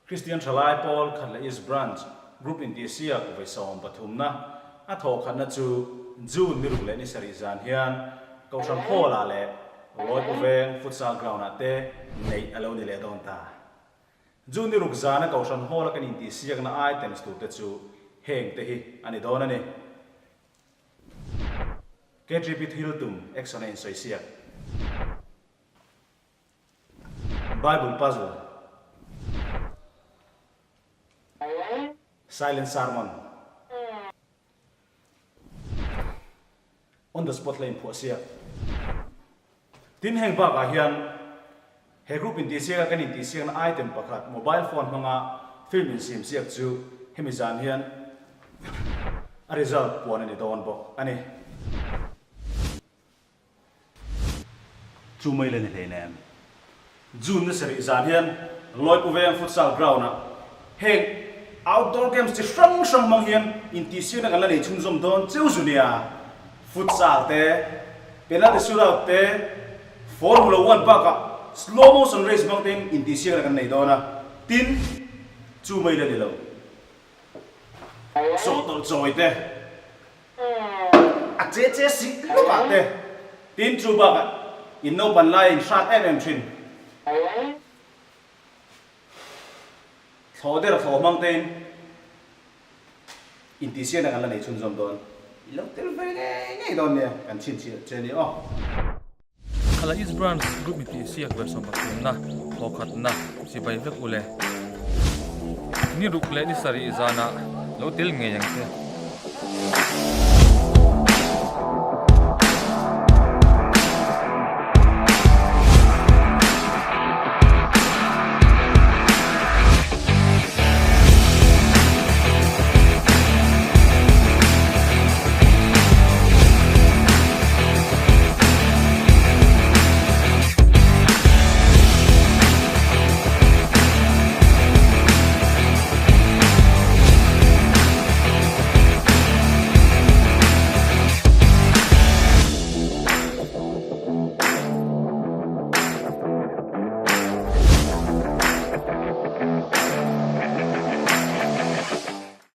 Christian Thalai Paul Khatla East Branch Group Intihsiak về sòng Pathumna a Thawhkhatna chu June ni ruk le ni sari zan hian câu sang kho la le loi ko veng futsal ground ate nei alo ni le don ta June ni ruk zana câu sang ho la kan Intihsiak na items tu te chu heng te hi ani don ani Ketripit Hiltum Exonen Soisiak Bible puzzle Silent sermon on the spot lane Intihsiak tin heng ba ka hian he group Intihsiak kan Intihsiak na item pakhat mobile phone manga film in sim siak chu hemizan hian a result pon ani don bo ani chu mai le ne nem June na sari zan hian loi pu veng futsal ground na heng outdoor games chi sang mang hian Intihsiak na kan la nei chun zom don cheu junia futsal te penalty shootout te Formula 1 baka slow motion race mountain Intihsiak na kan nei dona tin chu mai le lo so tol choi te a che si lo ka te tin chu baka in no ban line shot thin thoder tho mountain Intihsiak na kan la nei chun zom don lo tel ve ngai don ne kan chin che ni o Khatla East Branch Group Intihsiak về sòng Pathumna Thawhkhatna si bai vek ule ni ruk le ni sari zana lo tel nge yang se